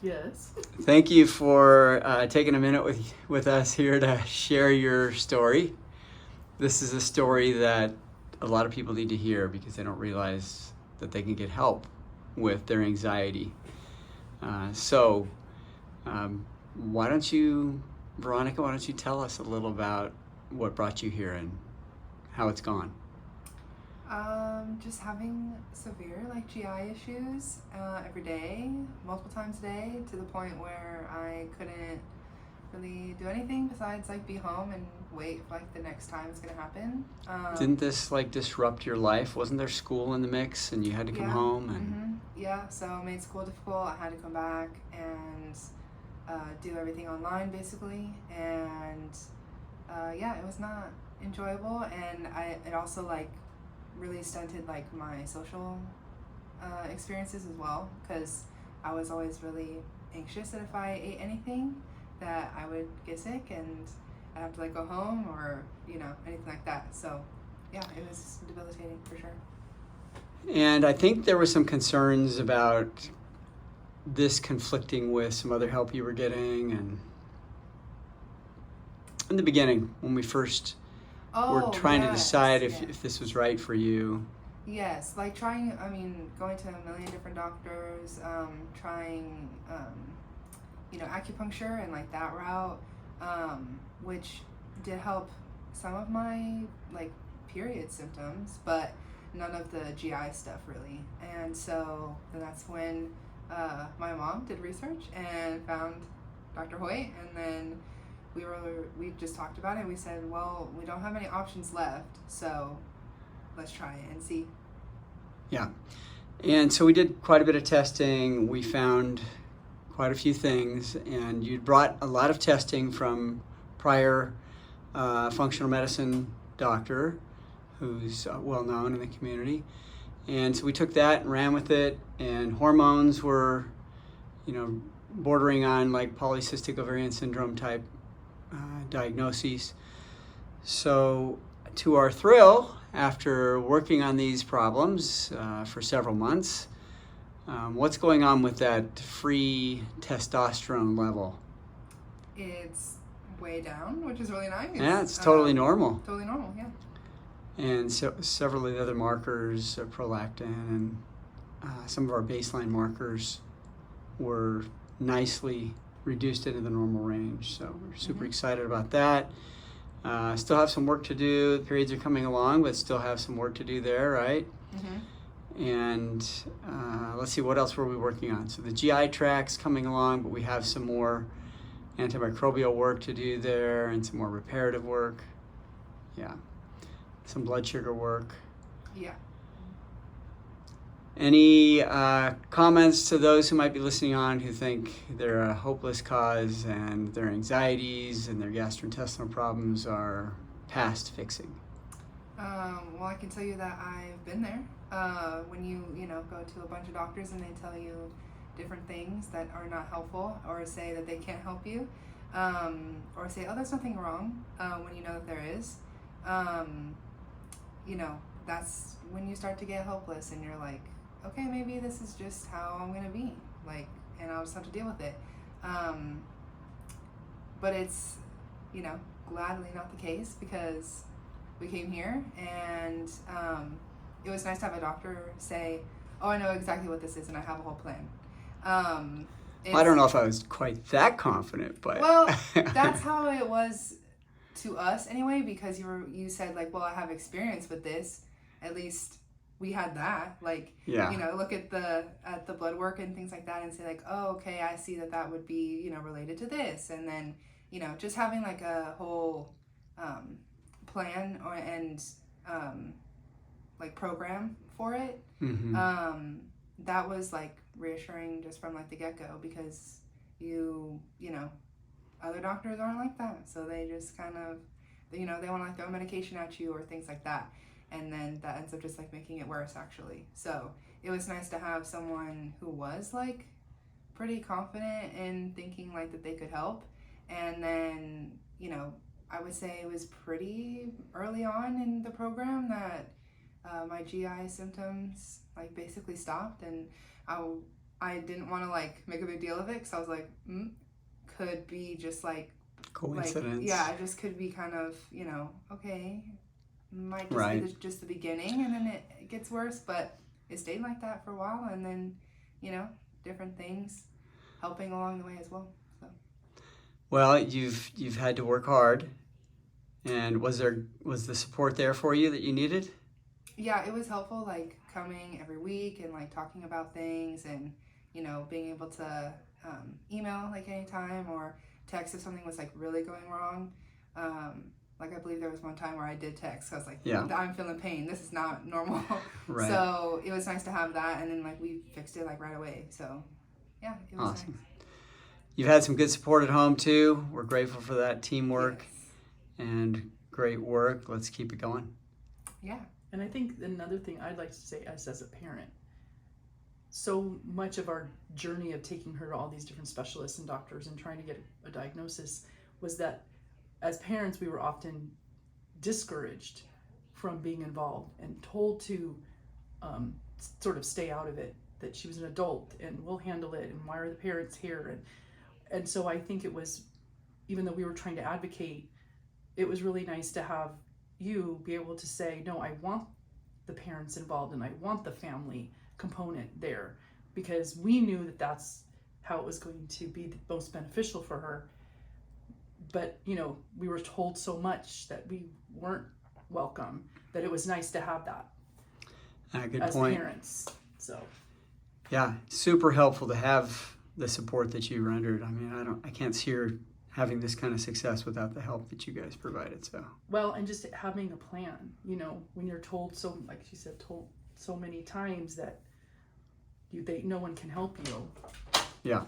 Yes. Thank you for taking a minute with us here to share your story. This is a story that a lot of people need to hear because they don't realize that they can get help with their anxiety. So, why don't you, Veronica, why don't you tell us a little about what brought you here and how it's gone? Just having severe GI issues every day, multiple times a day, to the point where I couldn't really do anything besides be home and wait for the next time it's gonna happen. Didn't this disrupt your life? Wasn't there school in the mix and you had to come Yeah. home? And Yeah. So it made school difficult. I had to come back and do everything online basically, and yeah, it was not enjoyable, and it also really stunted my social experiences as well, because I was always really anxious that if I ate anything that I would get sick and I'd have to go home or anything like that. So yeah, it was debilitating for sure. And I think there were some concerns about this conflicting with some other help you were getting. And in the beginning, when we first were trying to decide if this was right for you. Yes, going to a million different doctors, trying, acupuncture and that route, which did help some of my period symptoms, but none of the GI stuff really. And so then that's when my mom did research and found Dr. Hoyt, and then we just talked about it. We said, well, we don't have any options left, so let's try it and see. Yeah. And so we did quite a bit of testing. We found quite a few things, and you brought a lot of testing from prior functional medicine doctor who's well known in the community. And so we took that and ran with it, and hormones were, bordering on polycystic ovarian syndrome type diagnoses. So to our thrill, after working on these problems for several months, what's going on with that free testosterone level? It's way down, which is really nice. Yeah, it's totally normal. Totally normal, yeah. And so several of the other markers, prolactin and some of our baseline markers, were nicely reduced into the normal range. So we're super excited about that. Still have some work to do. The periods are coming along, but still have some work to do there, right? And let's see, what else were we working on? So the GI track's coming along, but we have some more antimicrobial work to do there and some more reparative work. Yeah. Some blood sugar work. Yeah. Any comments to those who might be listening on who think they're a hopeless cause and their anxieties and their gastrointestinal problems are past fixing? Well, I can tell you that I've been there. When you go to a bunch of doctors and they tell you different things that are not helpful, or say that they can't help you, or say, oh, there's nothing wrong, when you know that there is, that's when you start to get hopeless and you're like, okay, maybe this is just how I'm gonna be, and I'll just have to deal with it. But it's, gladly not the case, because we came here and it was nice to have a doctor say, oh, I know exactly what this is and I have a whole plan. I don't know if I was quite that confident, but well, that's how it was to us anyway, because you said well, I have experience with this. At least we had that. Look at the blood work and things like that and say oh, okay, I see that would be related to this, and then just having a whole plan and program for it. That was reassuring just from the get-go, because other doctors aren't like that, so they just kind of they want to throw medication at you or things like that, and then that ends up just making it worse actually. So it was nice to have someone who was pretty confident in thinking that they could help. And then I would say it was pretty early on in the program that my GI symptoms basically stopped, and I didn't want to like make a big deal of it because I was like, could be just like Coincidence. Yeah, it just could be kind of, you know, okay, might just Right. be just the beginning, and then it gets worse. But it stayed like that for a while, and then, you know, different things helping along the way as well. So. Well, you've had to work hard, and was the support there for you that you needed? Yeah, it was helpful, like coming every week and like talking about things, and you know, being able to email like anytime or text if something was like really going wrong. Like I believe there was one time where I did text. I was like, Yeah. I'm feeling pain. This is not normal. Right. So it was nice to have that, and then like we fixed it like right away. So yeah, it was Awesome. nice. You've had some good support at home too. We're grateful for that teamwork Yes. and great work. Let's keep it going. Yeah. And I think another thing I'd like to say as a parent, so much of our journey of taking her to all these different specialists and doctors and trying to get a diagnosis was that as parents we were often discouraged from being involved and told to sort of stay out of it, that she was an adult and we'll handle it, and why are the parents here, and so I think it was, even though we were trying to advocate, it was really nice to have you be able to say, no, I want the parents involved and I want the family component there, because we knew that that's how it was going to be the most beneficial for her. But you know, we were told so much that we weren't welcome, that it was nice to have that Good as point. parents. So Yeah, super helpful to have the support that you rendered. I mean, I can't see her having this kind of success without the help that you guys provided. So well, and just having a plan, you know, when you're told so, like she said, told so many times that no one can help you. yeah,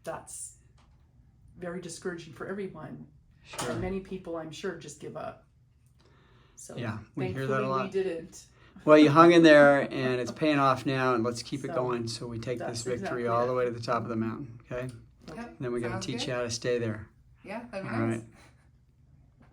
That's very discouraging for everyone. sure. And many people, I'm sure, just give up. So Yeah, we hear thankfully that a lot. we didn't. Well, you hung in there, and it's paying off now, and let's keep it So, going so we take this that's victory exactly all it. the way to the top of the mountain, okay? Yep. Then we got to Sounds teach good. you how to stay there. Yeah, that'd be All nice. right.